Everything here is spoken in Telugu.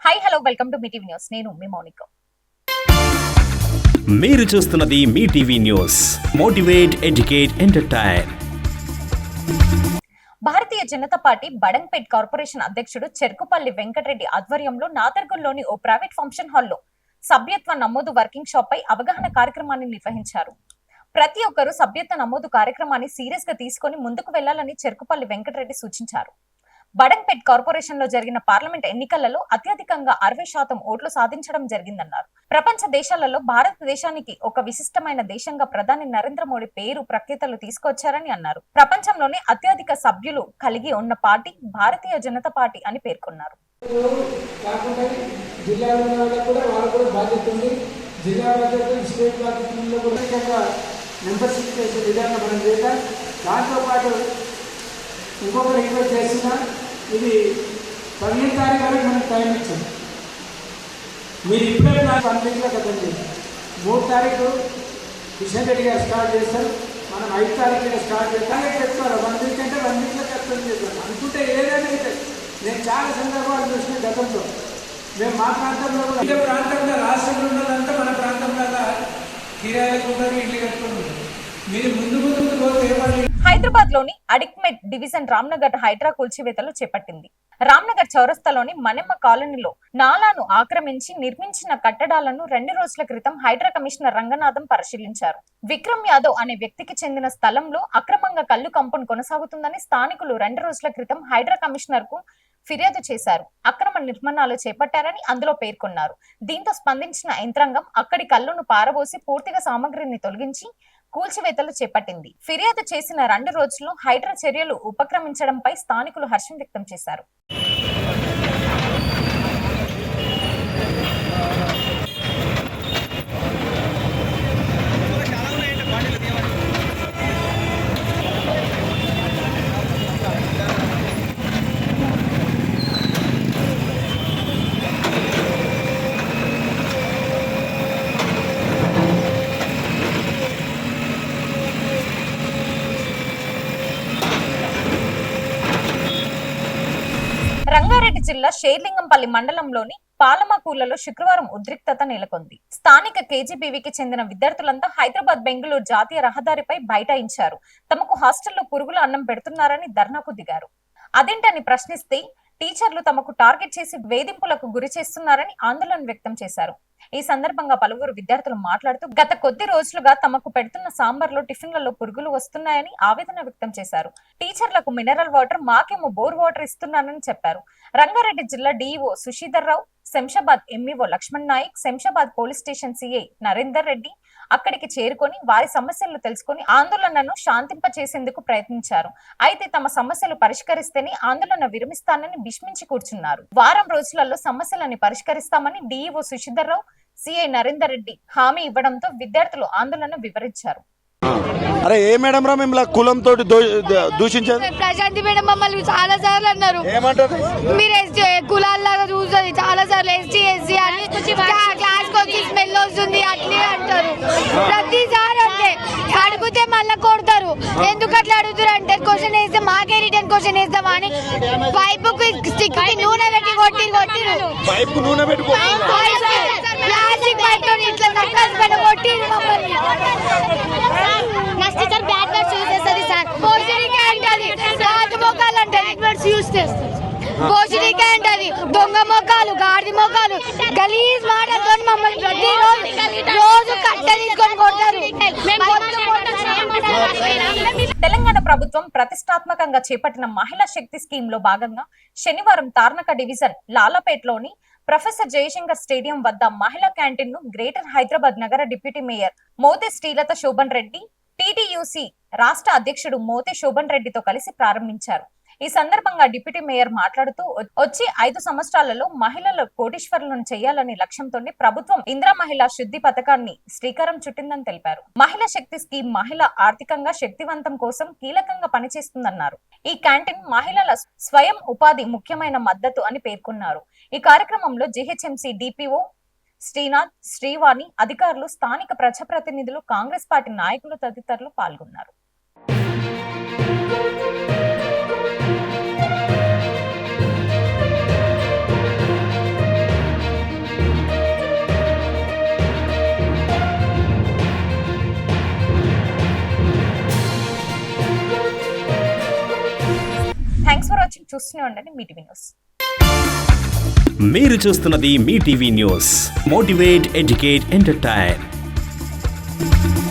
Hi hello welcome to Mee TV news. నేను మీ మౌనిక. మీరు చూస్తున్నది Mee TV news. Motivate, educate, entertain. Bharatiya Janata Party Badangpet corporation అధ్యక్షుడు చెర్కుపల్లి వెంకటరెడ్డి ఆధ్వర్యంలో నాదర్గల్లోని ఓ ప్రైవేట్ ఫంక్షన్ హాల్లో సభ్యత్వ నమోదు వర్కింగ్ షాప్ పై అవగాహన కార్యక్రమాన్ని నిర్వహించారు. ప్రతి ఒక్కరూ సభ్యత్వ నమోదు కార్యక్రమాన్ని సీరియస్ గా తీసుకుని ముందుకు వెళ్లాలని చెర్కుపల్లి వెంకటరెడ్డి సూచించారు. బడంగ్పేట్ కార్పొరేషన్ లో జరిగిన పార్లమెంట్ ఎన్నికలలో అత్యధికంగా 60% ఓట్లు సాధించడం జరిగిందన్నారు. ప్రపంచ దేశాలలో భారతదేశానికి ఒక విశిష్టమైన దేశంగా ప్రధాని నరేంద్ర మోడీ పేరు ప్రఖ్యాతలు తీసుకొచ్చారని అన్నారు. ప్రపంచంలోనే అత్యధిక సభ్యులు కలిగి ఉన్న పార్టీ భారతీయ జనతా పార్టీ అని పేర్కొన్నారు. ఇంకొక రిక్వెస్ట్ చేస్తున్నా, ఇది 15 తారీఖు వరకు మనకు టైం ఇచ్చాం. మీరు ఇప్పుడే 1 వీక్లో కదండి. 3 తారీఖు కిషన్ రెడ్డి గారు స్టార్ట్ చేస్తారు, మనం 5 తారీఖులో స్టార్ట్ చేస్తాం. చెప్తారు 1 వీక్ అంటే 1 వీక్లో చెప్తాను చేస్తాను అనుకుంటే ఏదైనా అయితే. నేను చాలా సందర్భాలు చూసిన గతంలో. మేము మా ప్రాంతంలో కూడా ఇదే ప్రాంతంలో రాష్ట్రంలో ఉన్నదంతా మన ప్రాంతంలో కిరాయిలకు ఉంటారు, ఇల్లు కట్టుకుంటారు. మీరు ముందు పోతే హైదరాబాద్ లోని అడిక్మెట్ డివిజన్ రామ్నగర్ హైడ్రా కూల్చివేతలు చేపట్టింది. రామ్నగర్ చౌరస్తాలోని మణెమ్మ కాలనీలో నాలాను ఆక్రమించి నిర్మించిన కట్టడాలను 2 రోజుల క్రితం హైడ్రా కమిషనర్ రంగనాథం పరిశీలించారు. విక్రమ్ యాదవ్ అనే వ్యక్తికి చెందిన స్థలంలో అక్రమంగా కల్లు కంపం కొనసాగుతుందని స్థానికులు 2 రోజుల క్రితం హైడ్రా కమిషనర్ కు ఫిర్యాదు చేశారు. అక్రమ నిర్మాణాలు చేపట్టారని అందులో పేర్కొన్నారు. దీంతో స్పందించిన యంత్రాంగం అక్కడి కల్లును పారబోసి పూర్తిగా సామగ్రిని తొలగించి కూల్చివేతలు చేపట్టింది. ఫిర్యాదు చేసిన 2 రోజుల్లో హైడ్రా చర్యలు ఉపక్రమించడంపై స్థానికులు హర్షం వ్యక్తం చేశారు. రంగారెడ్డి జిల్లా షేర్లింగంపల్లి మండలంలోని పాలమకూలలో శుక్రవారం ఉద్రిక్తత నెలకొంది. స్థానిక కేజీబీవీకి చెందిన విద్యార్థులంతా హైదరాబాద్ బెంగళూరు జాతీయ రహదారిపై బైఠాయించారు. తమకు హాస్టల్లో పురుగుల అన్నం పెడుతున్నారని ధర్నాకు దిగారు. అదేంటని ప్రశ్నిస్తే టీచర్లు తమకు టార్గెట్ చేసి వేధింపులకు గురి చేస్తున్నారని ఆందోళన వ్యక్తం చేశారు. ఈ సందర్భంగా పలువురు విద్యార్థులు మాట్లాడుతూ గత కొద్ది రోజులుగా తమకు పెడుతున్న సాంబార్లో టిఫిన్లలో పురుగులు వస్తున్నాయని ఆవేదన వ్యక్తం చేశారు. టీచర్లకు మినరల్ వాటర్, మాకేమో బోర్ వాటర్ ఇస్తున్నానని చెప్పారు. రంగారెడ్డి జిల్లా DEO Sushidhar Rao, Shamshabad MEO Laxman Nayak, Shamshabad police station CI Narender Reddy అక్కడికి చేరుకొని వారి సమస్యలను తెలుసుకుని ఆందోళనను శాంతింపచేసేందుకు ప్రయత్నించారు. అయితే తమ సమస్యలు పరిష్కరిస్తేనే ఆందోళన విరమిస్తానని భీష్మించి కూర్చున్నారు. వారం రోజులలో సమస్యలను పరిష్కరిస్తామని డీఈఓ సుశీధర్ రావు, సిఐ నరేందర్ రెడ్డి హామీ ఇవ్వడంతో విద్యార్థులు ఆందోళన వివరించారు. అరే ఏ మేడం రా మేము కులంతో దూషించారు? ప్రశాంతి మేడం మమ్మల్ని చాలా సార్లు అన్నారు, ఏమంటారు మీరు ఎస్టీ కులాల్లాగా చూస్తుంది. చాలా సార్లు ఎస్టీ ఎస్సీ అని క్లాస్ వచ్చి స్మెల్ వస్తుంది అట్లే అంటారు. ప్రతిసారి అంతే అడిగితే మళ్ళీ కొడతారు. ఎందుకు అట్లా అడుగుతారు అంటే క్వశ్చన్ వేస్తే మాకే రిటర్న్ క్వశ్చన్ వేస్తామా అని పైపు స్టిక్ నూనె పెట్టి కొట్టిరు. ప్లాస్టిక్ పైప్ తో ఇట్లా నక్కలు పైన కొట్టిరు మమ్మల్ని. దొంగ మొక్కలు, గాడి మొక్కలు, గలీజ్ మాటలతో మమ్మల్ని ప్రతిరోజు కట్ట తీసుకొని కొడతారు. తెలంగాణ ప్రభుత్వం ప్రతిష్టాత్మకంగా చేపట్టిన మహిళా శక్తి స్కీమ్ లో భాగంగా శనివారం తార్నాక డివిజన్ లాలపేట్లోని ప్రొఫెసర్ జయశంకర్ స్టేడియం వద్ద మహిళా క్యాంటీన్ ను గ్రేటర్ హైదరాబాద్ నగర deputy mayor Mothe Srilatha Shobhan Reddy, TTUC రాష్ట్ర అధ్యక్షుడు మోతే శోభన్ రెడ్డితో కలిసి ప్రారంభించారు. ఈ సందర్భంగా డిప్యూటీ మేయర్ మాట్లాడుతూ వచ్చే 5 సంవత్సరాలలో మహిళల కోటీశ్వరులను చేయాలనే లక్ష్యంతో ప్రభుత్వం ఇందిరా మహిళా శుద్ధి పథకాన్ని శ్రీకారం చుట్టిందని తెలిపారు. మహిళా శక్తి స్కీమ్ మహిళ ఆర్థికంగా శక్తివంతం కోసం కీలకంగా పనిచేస్తుందన్నారు. ఈ క్యాంటీన్ మహిళల స్వయం ఉపాధి ముఖ్యమైన మద్దతు అని పేర్కొన్నారు. ఈ కార్యక్రమంలో జీహెచ్ఎంసీ డిపిఓ శ్రీనాథ్, శ్రీవాణి, అధికారులు, స్థానిక ప్రజాప్రతినిధులు, కాంగ్రెస్ పార్టీ నాయకులు తదితరులు పాల్గొన్నారు. వాచింగ్. చూస్తూనే ఉండండి మీ టీవీ న్యూస్. మీరు చూస్తున్నది Mee TV news. Motivate, educate, entertain.